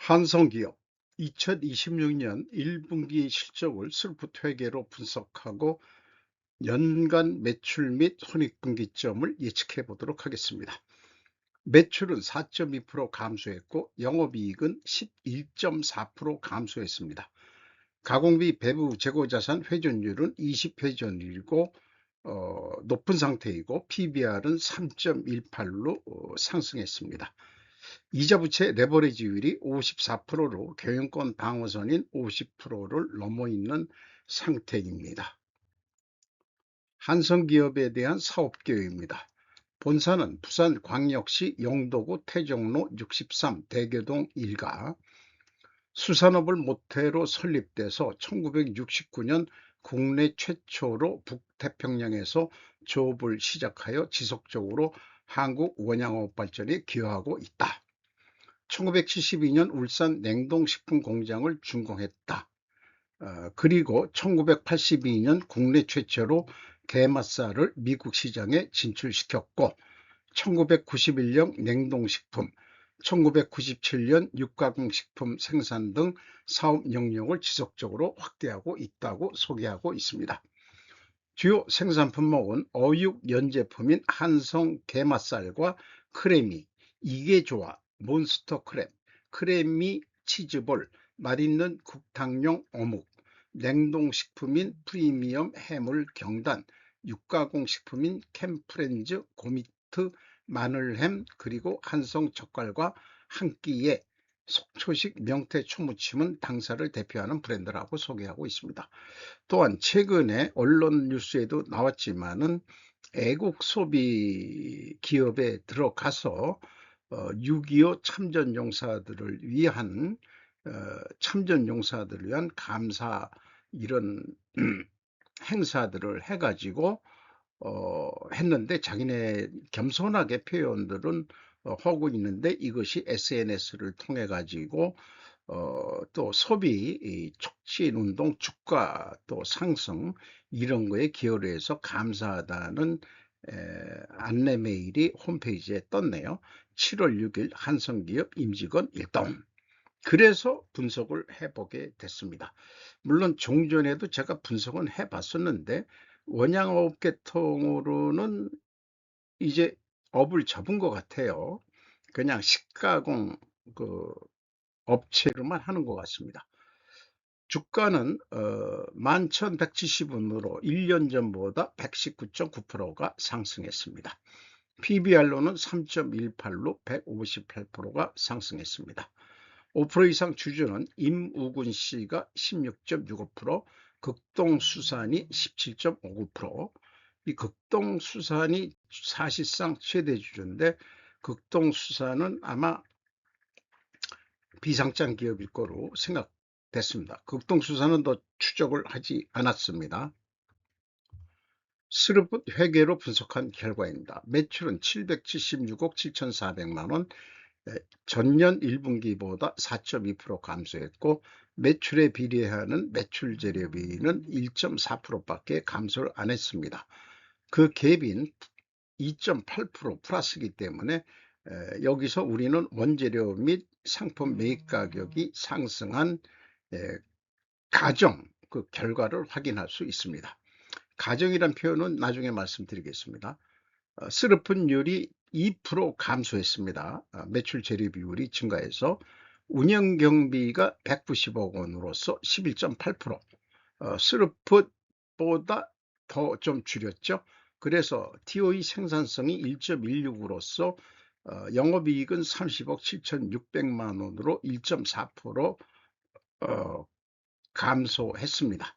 한성기업 2026년 1분기 실적을 슬프트 회계로 분석하고 연간 매출 및 손익분기점을 예측해 보도록 하겠습니다. 매출은 4.2% 감소했고 영업이익은 11.4% 감소했습니다. 가공비 배부 재고자산 회전율은 20회전율이고 높은 상태이고 PBR은 3.18로 상승했습니다. 이자부채 레버리지율이 54%로 경영권 방어선인 50%를 넘어 있는 상태입니다. 한성기업에 대한 사업계획입니다. 본사는 부산광역시 영도구 태종로 63 대교동 1가 수산업을 모태로 설립돼서 1969년 국내 최초로 북태평양에서 조업을 시작하여 지속적으로 한국 원양어업 발전에 기여하고 있다. 1972년 울산 냉동식품 공장을 준공했다. 그리고 1982년 국내 최초로 게맛살을 미국 시장에 진출시켰고 1991년 냉동식품, 1997년 육가공식품 생산 등 사업 영역을 지속적으로 확대하고 있다고 소개하고 있습니다. 주요 생산 품목은 어육 연제품인 한성 게맛살과 크래미, 이게좋아, 몬스터 크랩, 크래미 치즈볼, 맛있는 국탕용 어묵, 냉동식품인 프리미엄 해물 경단, 육가공식품인 캠프렌즈 고미트 마늘햄, 그리고 한성 젓갈과 한 끼에 속초식 명태 초무침은 당사를 대표하는 브랜드라고 소개하고 있습니다. 또한 최근에 언론 뉴스에도 나왔지만은 애국 소비 기업에 들어가서 6.25 참전용사들을 위한 감사 이런 행사들을 해가지고 했는데 자기네 겸손하게 표현들은 하고 있는데 이것이 SNS를 통해 가지고 또 소비 촉진 운동 주가 또 상승 이런 거에 기여를 해서 감사하다는 안내 메일이 홈페이지에 떴네요. 7월 6일 한성기업 임직원 일동. 그래서 분석을 해보게 됐습니다. 물론 종전에도 제가 분석은 해봤었는데 원양어업 계통으로는 이제 업을 접은 것 같아요. 그냥 식가공 그 업체로만 하는 것 같습니다. 주가는 11,170원으로 1년 전보다 119.9%가 상승했습니다. PBR로는 3.18로 158%가 상승했습니다. 5% 이상 주주는 임우군 씨가 16.65%, 극동수산이 17.59%, 이 극동수산이 사실상 최대 주주인데 극동수산은 아마 비상장 기업일 거로 생각됐습니다. 극동수산은 더 추적을 하지 않았습니다. 스르풋 회계로 분석한 결과입니다. 매출은 776억 7,400만원, 전년 1분기보다 4.2% 감소했고 매출에 비례하는 매출 재료비는 1.4%밖에 감소를 안 했습니다. 그 갭인 2.8% 플러스이기 때문에 여기서 우리는 원재료 및 상품 매입 가격이 상승한 가정 그 결과를 확인할 수 있습니다. 가정이란 표현은 나중에 말씀드리겠습니다. 스르픈율이 2% 감소했습니다. 매출 재료 비율이 증가해서 운영경비가 190억 원으로서 11.8%, 스르풋보다 더 좀 줄였죠. 그래서 TOE 생산성이 1.16으로서 영업이익은 30억 7,600만 원으로 1.4% 감소했습니다.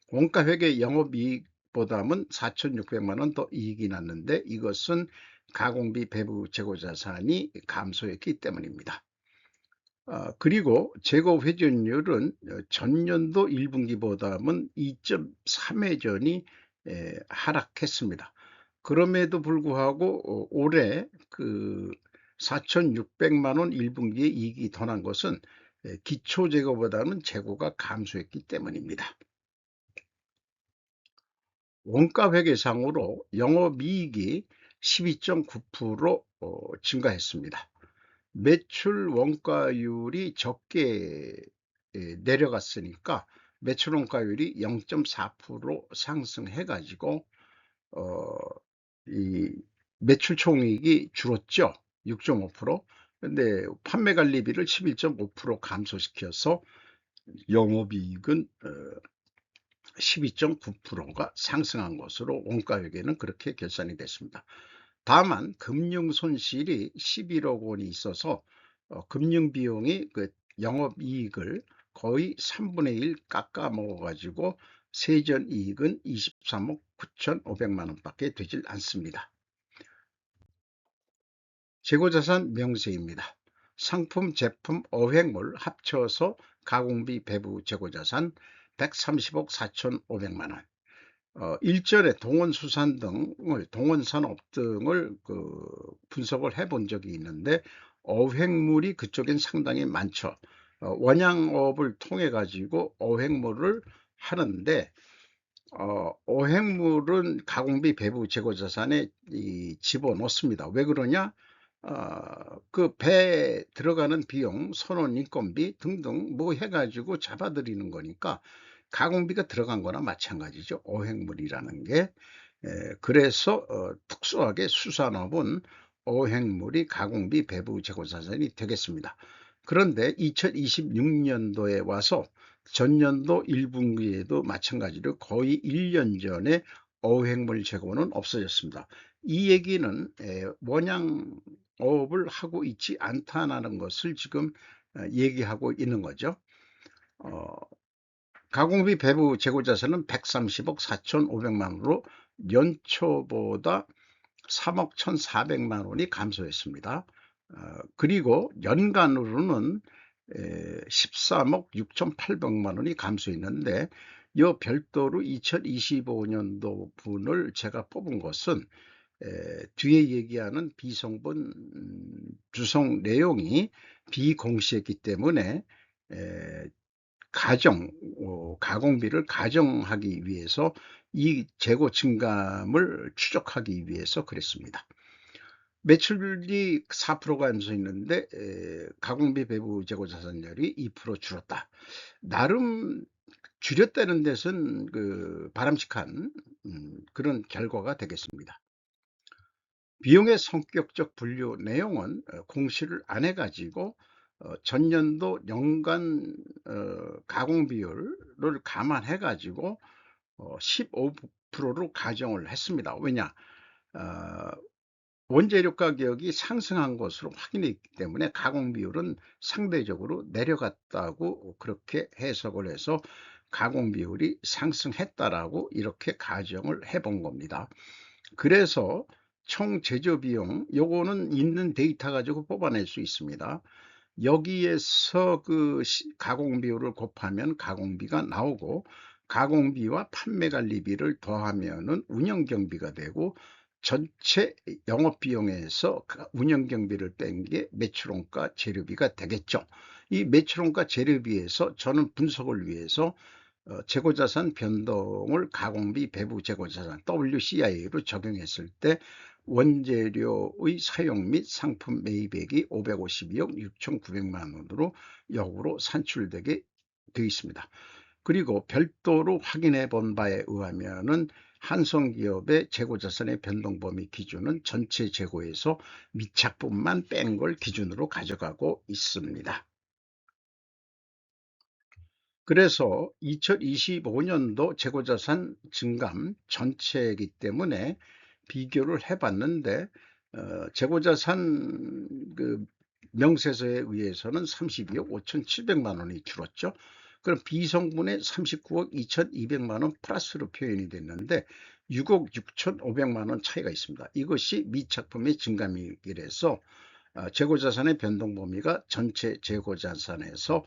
원가회계 영업이익보다는 4,600만 원 더 이익이 났는데 이것은 가공비 배부 재고자산이 감소했기 때문입니다. 그리고 재고 회전율은 전년도 1분기보다는 2.3회전이 하락했습니다. 그럼에도 불구하고 올해 그 4,600만 원 1분기에 이익이 더 난 것은 기초 재고보다는 재고가 감소했기 때문입니다. 원가 회계상으로 영업이익이 12.9% 증가했습니다. 매출 원가율이 적게 내려갔으니까 매출 원가율이 0.4% 상승해 가지고 어 이 매출 총이익이 줄었죠. 6.5%. 근데 판매 관리비를 11.5% 감소시켜서 영업이익은 12.9%가 상승한 것으로 원가회계는 그렇게 결산이 됐습니다. 다만 금융 손실이 11억 원이 있어서 금융 비용이 그 영업이익을 거의 3분의 1 깎아 먹어 가지고 세전 이익은 23억 9,500만 원밖에 되질 않습니다. 재고자산 명세입니다. 상품, 제품, 어획물 합쳐서 가공비, 배부, 재고자산 130억 4,500만 원. 일전에 동원수산 등을 동원산업 등을 분석을 해본 적이 있는데 어획물이 그쪽엔 상당히 많죠. 원양업을 통해 가지고 어획물을 하는데 어획물은 가공비, 배부, 재고자산에 집어넣습니다. 왜 그러냐? 그 배에 들어가는 비용, 선원 인건비 등등 뭐 해가지고 잡아들이는 거니까 가공비가 들어간 거나 마찬가지죠. 어획물이라는 게. 그래서 특수하게 수산업은 어획물이 가공비, 배부, 재고자산이 되겠습니다. 그런데 2026년도에 와서 전년도 1분기에도 마찬가지로 거의 1년 전에 어획물 재고는 없어졌습니다. 이 얘기는 원양업을 하고 있지 않다는 것을 지금 얘기하고 있는 거죠. 가공비 배부 재고자산은 130억 4,500만 원으로 연초보다 3억 1,400만 원이 감소했습니다. 그리고 연간으로는 13억 6,800만 원이 감소했는데 이 별도로 2025년도 분을 제가 뽑은 것은 뒤에 얘기하는 비성분 주성 내용이 비공시했기 때문에 가공비를 가정하기 위해서 이 재고 증감을 추적하기 위해서 그랬습니다. 매출이 4%가 감소했는데 가공비 배부 재고 자산율이 2% 줄었다. 나름 줄였다는 데서는 바람직한 그런 결과가 되겠습니다. 비용의 성격적 분류 내용은 공시를 안 해가지고 전년도 연간 가공 비율을 감안해 가지고 15%로 가정을 했습니다. 왜냐? 원재료 가격이 상승한 것으로 확인했기 때문에 가공 비율은 상대적으로 내려갔다고 그렇게 해석을 해서 가공 비율이 상승했다라고 이렇게 가정을 해본 겁니다. 그래서 총 제조 비용 요거는 있는 데이터 가지고 뽑아낼 수 있습니다. 여기에서 가공 비율을 곱하면 가공비가 나오고 가공비와 판매 관리비를 더하면은 운영 경비가 되고 전체 영업 비용에서 운영 경비를 뺀 게 매출원가 재료비가 되겠죠. 이 매출원가 재료비에서 저는 분석을 위해서 재고자산 변동을 가공비, 배부 재고자산 WCI로 적용했을 때 원재료의 사용 및 상품 매입액이 552억 6,900만 원으로 역으로 산출되게 되어 있습니다. 그리고 별도로 확인해 본 바에 의하면은 한성기업의 재고자산의 변동범위 기준은 전체 재고에서 미착분만 뺀 걸 기준으로 가져가고 있습니다. 그래서 2025년도 재고자산 증감 전체이기 때문에 비교를 해봤는데 재고자산 명세서에 의해서는 32억 5,700만 원이 줄었죠. 그럼 비성분의 39억 2,200만 원 플러스로 표현이 됐는데 6억 6,500만 원 차이가 있습니다. 이것이 미착품의 증감이라서 재고자산의 변동 범위가 전체 재고자산에서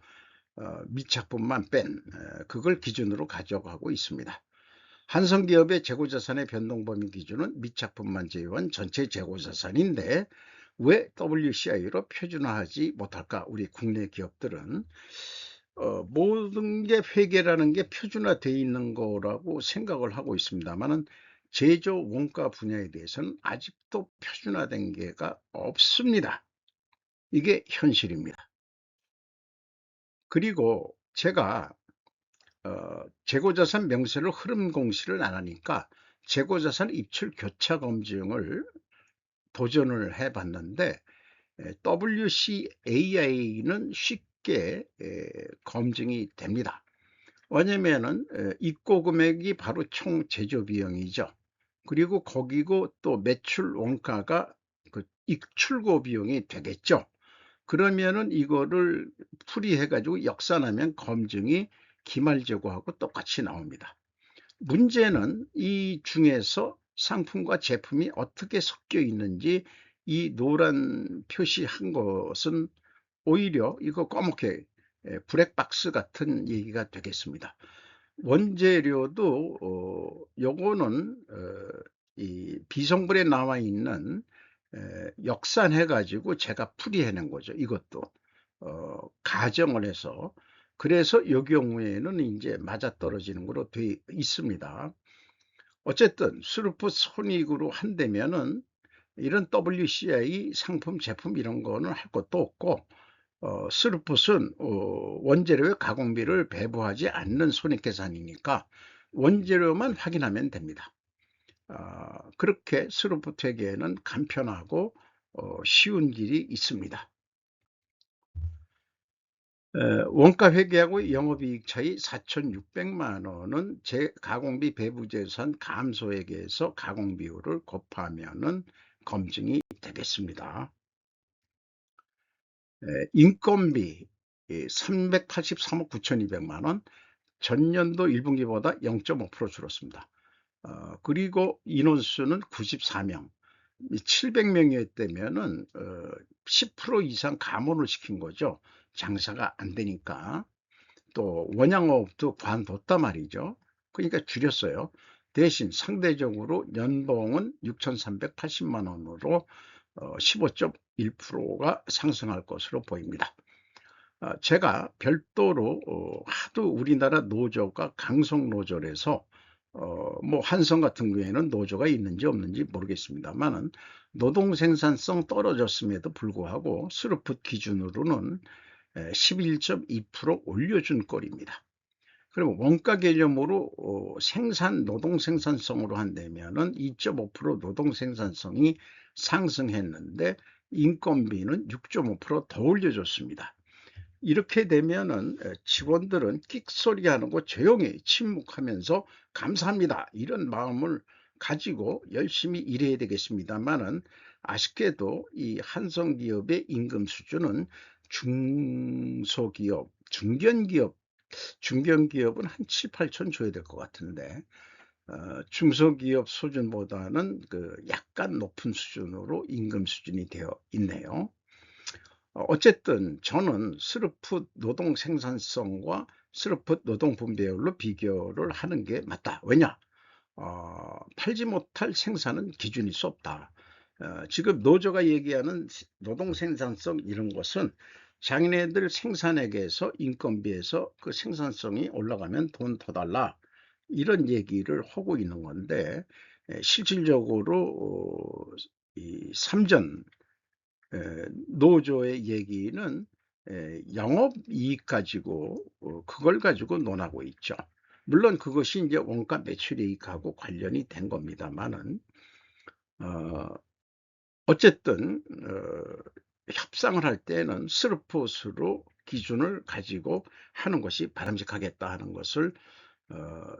미착분만 뺀 그걸 기준으로 가져가고 있습니다. 한성기업의 재고자산의 변동범위 기준은 미착분만 제외한 전체 재고자산인데 왜 WCI로 표준화하지 못할까? 우리 국내 기업들은 모든 게 회계라는 게 표준화되어 있는 거라고 생각을 하고 있습니다만은 제조 원가 분야에 대해서는 아직도 표준화된 게가 없습니다. 이게 현실입니다. 그리고 제가 재고자산 명세를 흐름 공시를 안 하니까 재고자산 입출 교차 검증을 도전을 해 봤는데 WCAI는 쉽게 검증이 됩니다. 왜냐면은 입고 금액이 바로 총 제조 비용이죠. 그리고 거기고 또 매출 원가가 그 입출고 비용이 되겠죠. 그러면은 이거를 풀이해 가지고 역산하면 검증이 기말재고하고 똑같이 나옵니다. 문제는 이 중에서 상품과 제품이 어떻게 섞여 있는지 이 노란 표시한 것은 오히려 이거 검게 블랙박스 같은 얘기가 되겠습니다. 원재료도 요거는 이 비성분에 나와 있는 역산해 가지고 제가 풀이해낸 거죠. 이것도 가정을 해서. 그래서 요 경우에는 이제 맞아떨어지는 거로 돼 있습니다. 어쨌든 스루프 손익으로 한다면은 이런 WCI 상품 제품 이런 거는 할 것도 없고 스루풋은 원재료의 가공비를 배부하지 않는 손익계산이니까 원재료만 확인하면 됩니다. 그렇게 스루풋 회계에는 간편하고 쉬운 길이 있습니다. 원가 회계하고 영업이익 차이 4,600만 원은 가공비 배부재산 감소액에서 가공비율을 곱하면은 검증이 되겠습니다. 인건비 383억 9,200만 원, 전년도 1분기보다 0.5% 줄었습니다. 그리고 인원수는 94명, 700명이었다면은 10% 이상 감원을 시킨 거죠. 장사가 안 되니까. 또 원양업도 관뒀단 말이죠. 그러니까 줄였어요. 대신 상대적으로 연봉은 6,380만 원으로 15.1%가 상승할 것으로 보입니다. 제가 별도로 하도 우리나라 노조가 강성노조라서 뭐 한성 같은 경우에는 노조가 있는지 없는지 모르겠습니다만은 노동 생산성 떨어졌음에도 불구하고 스루풋 기준으로는 11.2% 올려준 꼴입니다. 그리고 원가 개념으로 생산 노동 생산성으로 한다면은 2.5% 노동 생산성이 상승했는데 인건비는 6.5%더 올려줬습니다. 이렇게 되면은 직원들은 끽소리 하는 거 조용히 침묵하면서 감사합니다 이런 마음을 가지고 열심히 일해야 되겠습니다만은 아쉽게도 이 한성기업의 임금 수준은 중소기업, 중견기업은 한 7, 8천 줘야 될 것 같은데 중소기업 수준보다는 그 약간 높은 수준으로 임금 수준이 되어 있네요. 어쨌든 저는 스루풋 노동 생산성과 스루풋 노동 분배율로 비교를 하는 게 맞다. 왜냐? 팔지 못할 생산은 기준일 수 없다. 지금 노조가 얘기하는 노동 생산성 이런 것은 자기네들 생산액에서 인건비에서 그 생산성이 올라가면 돈 더 달라 이런 얘기를 하고 있는 건데 실질적으로 이 삼전 노조의 얘기는 영업이익 가지고 그걸 가지고 논하고 있죠. 물론 그것이 이제 원가 매출이익하고 관련이 된 겁니다만은 어쨌든 협상을 할 때는 스루풋으로 기준을 가지고 하는 것이 바람직하겠다 하는 것을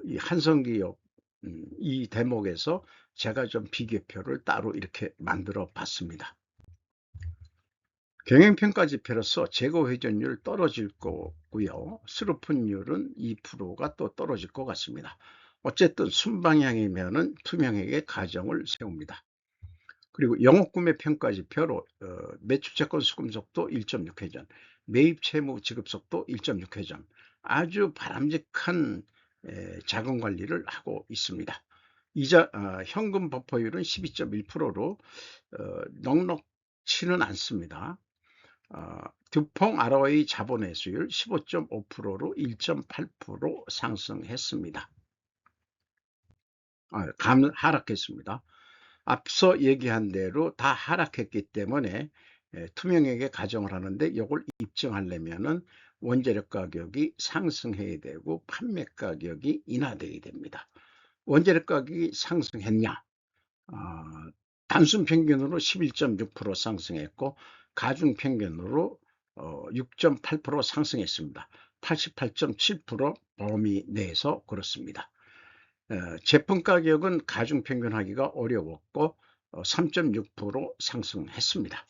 이 한성기업 이 대목에서 제가 좀 비교표를 따로 이렇게 만들어 봤습니다. 경영평가 지표로서 재고 회전율 떨어질 거고요. 스루풋율은 2%가 또 떨어질 것 같습니다. 어쨌든 순방향이면은 투명하게 가정을 세웁니다. 그리고 영업구매 평가 지표로 매출채권 수금 속도 1.6회전, 매입 채무 지급 속도 1.6회전, 아주 바람직한 자금 관리를 하고 있습니다. 이자 현금 버퍼율은 12.1%로 넉넉치는 않습니다. 듀퐁 ROE 자본회수율 15.5%로 1.8% 상승했습니다. 하락했습니다. 앞서 얘기한 대로 다 하락했기 때문에 투명하게 가정을 하는데 이걸 입증하려면은 원재료 가격이 상승해야 되고 판매 가격이 인하돼야 됩니다. 원재료 가격이 상승했냐? 아, 단순 평균으로 11.6% 상승했고 가중 평균으로 6.8% 상승했습니다. 88.7% 범위 내에서 그렇습니다. 제품 가격은 가중 평균하기가 어려웠고 3.6% 상승했습니다.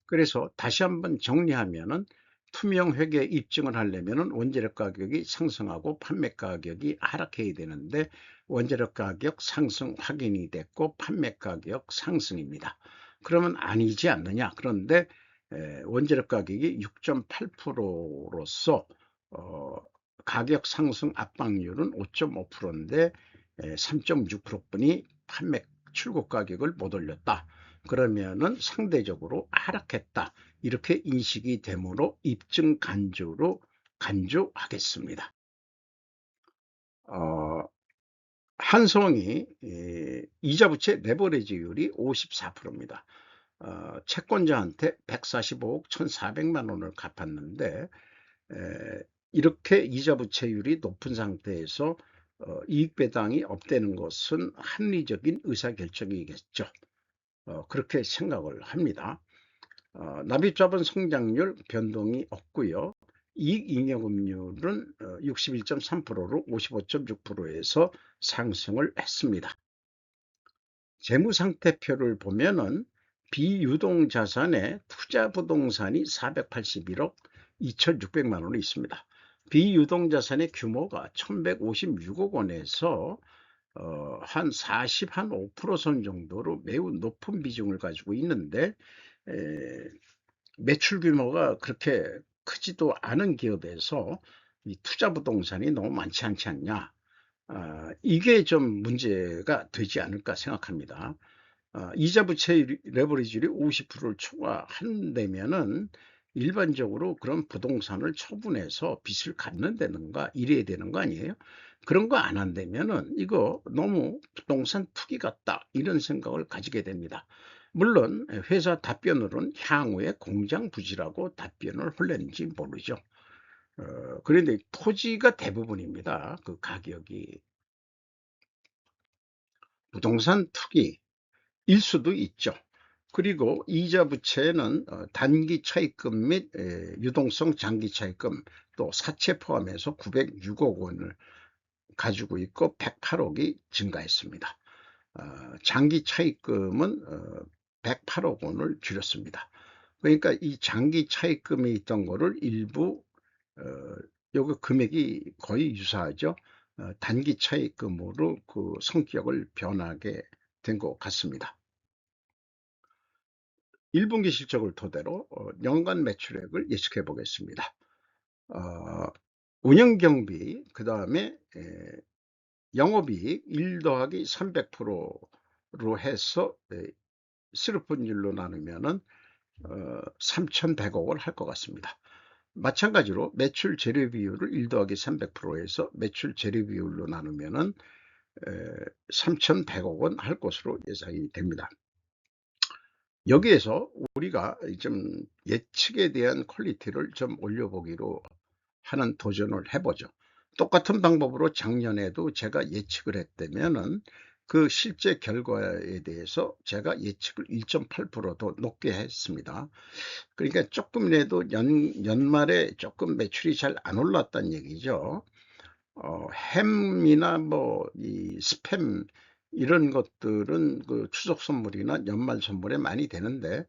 그래서 다시 한번 정리하면은 투명 회계 입증을 하려면은 원재료 가격이 상승하고 판매 가격이 하락해야 되는데 원재료 가격 상승 확인이 됐고 판매 가격 상승입니다. 그러면 아니지 않느냐? 그런데 원재료 가격이 6.8%로서 가격 상승 압박률은 5.5%인데 3.6%뿐이 판매 출고 가격을 못 올렸다. 그러면은 상대적으로 하락했다. 이렇게 인식이 되므로 입증 간주로 간주하겠습니다. 한성이 이자부채 레버리지율이 54%입니다. 채권자한테 145억 1,400만 원을 갚았는데 이렇게 이자부채율이 높은 상태에서 이익 배당이 없다는 것은 합리적인 의사결정이겠죠. 그렇게 생각을 합니다. 납입자본 성장률 변동이 없고요. 이익잉여금률은 61.3%로 55.6%에서 상승을 했습니다. 재무상태표를 보면은 비유동자산에 투자부동산이 481억 2,600만 원이 있습니다. 비유동자산의 규모가 1,156억 원에서 한 45% 선 정도로 매우 높은 비중을 가지고 있는데 매출 규모가 그렇게 크지도 않은 기업에서 이 투자 부동산이 너무 많지 않지 않냐. 이게 좀 문제가 되지 않을까 생각합니다. 이자 부채 레버리지율이 50%를 초과한다면은 일반적으로 그런 부동산을 처분해서 빚을 갚는다는가 이래야 되는 거 아니에요? 그런 거 안 한다면은 이거 너무 부동산 투기 같다 이런 생각을 가지게 됩니다. 물론 회사 답변으로는 향후에 공장 부지라고 답변을 할랬는지 모르죠. 그런데 토지가 대부분입니다. 그 가격이 부동산 투기 일 수도 있죠. 그리고 이자 부채는 단기 차입금 및 유동성 장기 차입금 또 사채 포함해서 906억 원을 가지고 있고 108억이 증가했습니다. 장기 차입금은 108억 원을 줄였습니다. 그러니까 이 장기 차입금이 있던 거를 일부 요거 금액이 거의 유사하죠. 단기 차입금으로 그 성격을 변하게 된 것 같습니다. 1분기 실적을 토대로 연간 매출액을 예측해 보겠습니다. 운영경비 그 다음에 영업이익 1 더하기 300%로 해서 실업분율로 나누면은 3,100억을 할 것 같습니다. 마찬가지로 매출 재료 비율을 1 더하기 300%에서 매출 재료 비율로 나누면은 3,100억 원 할 것으로 예상이 됩니다. 여기에서 우리가 좀 예측에 대한 퀄리티를 좀 올려보기로 하는 도전을 해보죠. 똑같은 방법으로 작년에도 제가 예측을 했다면은 그 실제 결과에 대해서 제가 예측을 1.8%더 높게 했습니다. 그러니까 조금이라도 연말에 조금 매출이 잘 안 올랐다는 얘기죠. 햄이나 뭐 이 스팸 이런 것들은 그 추석 선물이나 연말 선물에 많이 되는데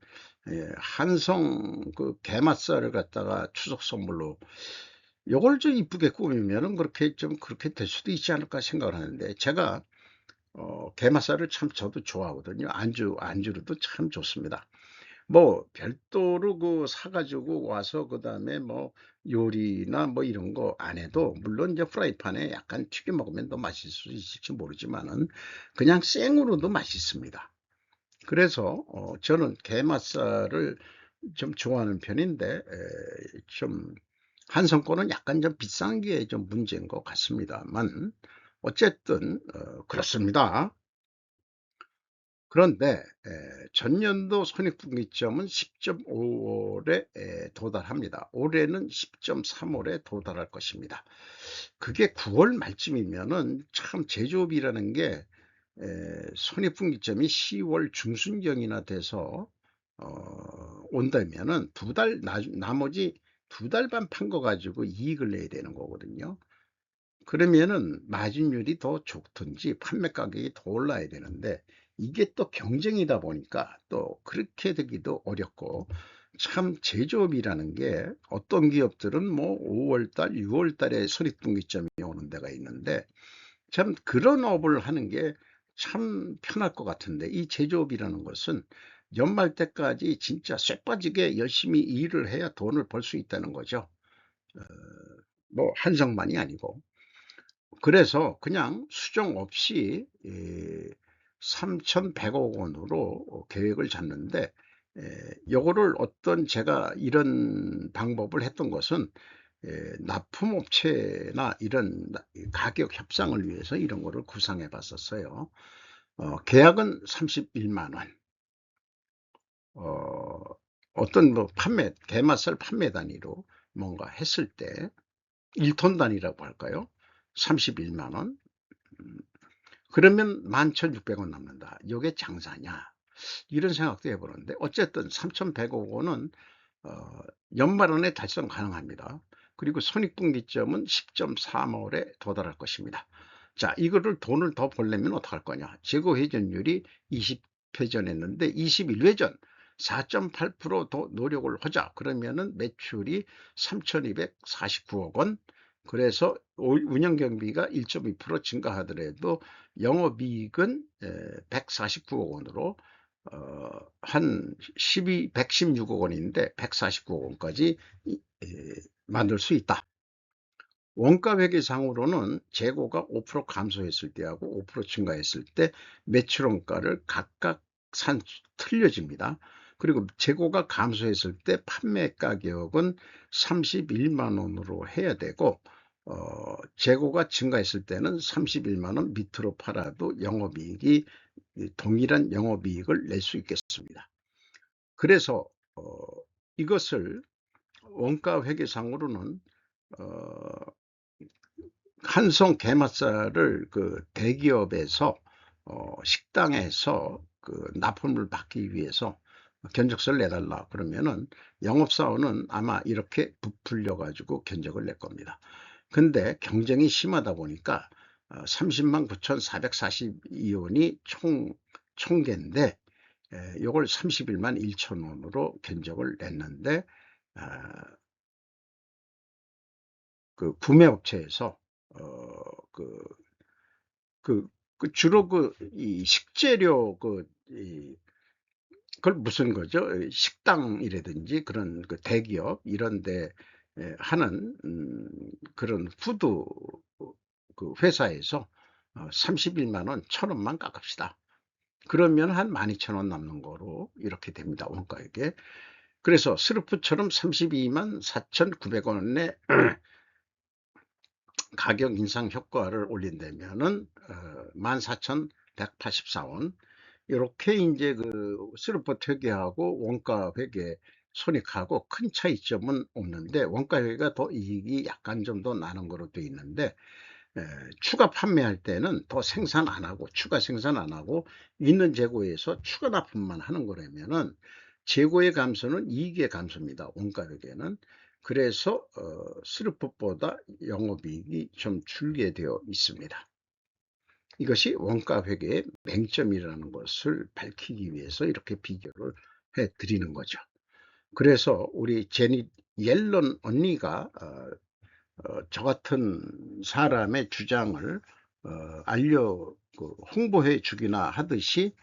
한성 그 게맛살을 갖다가 추석 선물로 요걸 좀 이쁘게 꾸미면은 그렇게 좀 그렇게 될 수도 있지 않을까 생각을 하는데 제가 게맛살을 참 저도 좋아하거든요. 안주로도 참 좋습니다. 뭐 별도로 그 사 가지고 와서 그다음에 뭐 요리나 뭐 이런 거 안 해도 물론 이제 프라이팬에 약간 튀겨 먹으면 더 맛있을 수 있을지 모르지만은 그냥 생으로도 맛있습니다. 그래서 저는 게맛살을 좀 좋아하는 편인데 좀 한성 거는 약간 좀 비싼 게 좀 문제인 것 같습니다만 어쨌든 그렇습니다. 그런데 전년도 손익분기점은 10.5월에 도달합니다. 올해는 10.3월에 도달할 것입니다. 그게 9월 말쯤이면은 참 제조업이라는 게 손익분기점이 10월 중순경이나 돼서 온다면은 나머지 2달 반 판 거 가지고 이익을 내야 되는 거거든요. 그러면은 마진율이 더 좋든지 판매 가격이 더 올라야 되는데, 이게 또 경쟁이다 보니까 또 그렇게 되기도 어렵고, 참 제조업이라는 게 어떤 기업들은 뭐 5월 달, 6월 달에 손익분기점이 오는 데가 있는데, 참 그런 업을 하는 게 참 편할 것 같은데, 이 제조업이라는 것은 연말 때까지 진짜 쇠 빠지게 열심히 일을 해야 돈을 벌 수 있다는 거죠. 뭐 한정만이 아니고. 그래서 그냥 수정 없이 3,100억 원으로 계획을 잡는데, 요거를 어떤 제가 이런 방법을 했던 것은 납품업체나 이런 가격 협상을 위해서 이런 거를 구상해 봤었어요. 계약은 31만 원. 어, 어떤 뭐 게맛살 판매 단위로 뭔가 했을 때 1톤 단위라고 할까요? 31만 원. 그러면 11,600원 남는다. 이게 장사냐? 이런 생각도 해보는데, 어쨌든 3,100억 원은 어, 연말 안에 달성 가능합니다. 그리고 손익분기점은 10.3월에 도달할 것입니다. 자, 이거를 돈을 더 벌려면 어떡할 거냐? 재고 회전율이 20회전했는데 21회전 4.8%더 노력을 하자. 그러면은 매출이 3,249억 원. 그래서 운영 경비가 1.2% 증가하더라도 영업이익은 149억 원으로 한 116억 원인데 149억 원까지 만들 수 있다. 원가 회계상으로는 재고가 5% 감소했을 때하고 5% 증가했을 때 매출 원가를 각각 틀려집니다. 그리고 재고가 감소했을 때 판매 가격은 31만 원으로 해야 되고, 재고가 증가했을 때는 31만 원 밑으로 팔아도 영업이익이 동일한 영업이익을 낼 수 있겠습니다. 그래서 이것을 원가 회계상으로는 어, 한성 게맛살을 그 대기업에서 식당에서 그 납품을 받기 위해서 견적서를 내달라 그러면은 영업사원은 아마 이렇게 부풀려 가지고 견적을 낼 겁니다. 근데 경쟁이 심하다 보니까 30만 9,442원이 총계인데, 요걸 31만 1천 원으로 견적을 냈는데, 아, 그 구매업체에서 그, 주로 이 식재료 그걸 무슨 거죠? 식당이라든지 그런 그 대기업 이런 데 하는 그런 푸드 그 회사에서 31만 원, 1,000원만 깎읍시다. 그러면 한 12,000원 남는 거로 이렇게 됩니다. 원가액에. 그래서 스르프처럼 32만 4,900원에 가격 인상 효과를 올린다면은 14,184원. 이렇게 이제 그 스르프 회계하고 원가 회계 손익하고 큰 차이점은 없는데, 원가 회계가 더 이익이 약간 좀 더 나는 거로 돼 있는데, 추가 판매할 때는 더 생산 안 하고 추가 생산 안 하고 있는 재고에서 추가 납품만 하는 거라면은 재고의 감소는 이익의 감소입니다. 원가격에는. 그래서 스루풋보다 영업이익이 좀 줄게 되어 있습니다. 이것이 원가회계의 맹점이라는 것을 밝히기 위해서 이렇게 비교를 해 드리는 거죠. 그래서 우리 제니 옐런 언니가 저 같은 사람의 주장을 홍보해 주기나 하듯이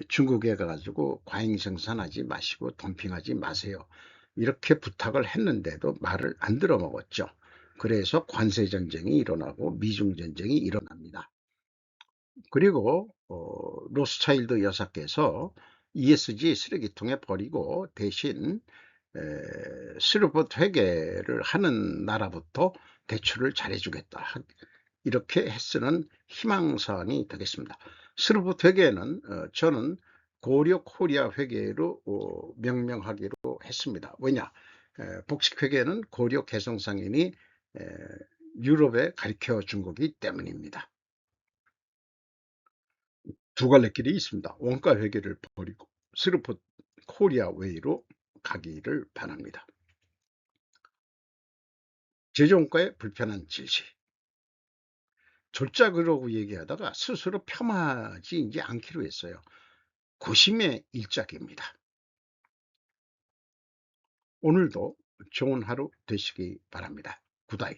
중국에 가가지고 과잉 생산하지 마시고 덤핑하지 마세요. 이렇게 부탁을 했는데도 말을 안 들어 먹었죠. 그래서 관세 전쟁이 일어나고 미중 전쟁이 일어납니다. 그리고 로스차일드 여사께서 ESG 쓰레기통에 버리고 대신 스루봇 회계를 하는 나라부터 대출을 잘해주겠다. 이렇게 했으는 희망사항이 되겠습니다. 스루봇 회계는 저는 고려 코리아 회계로 명명하기로 했습니다. 왜냐? 복식 회계는 고려 개성상인이 에, 유럽에 가르쳐 준 거기 때문입니다. 두 갈래 길이 있습니다. 원가 회계를 버리고 스루봇 코리아 웨이로 가기를 바랍니다. 제조원가의 불편한 질시. 졸작으로 얘기하다가 스스로 폄하하지 이제 않기로 했어요. 고심의 일작입니다. 오늘도 좋은 하루 되시기 바랍니다. 굿아이.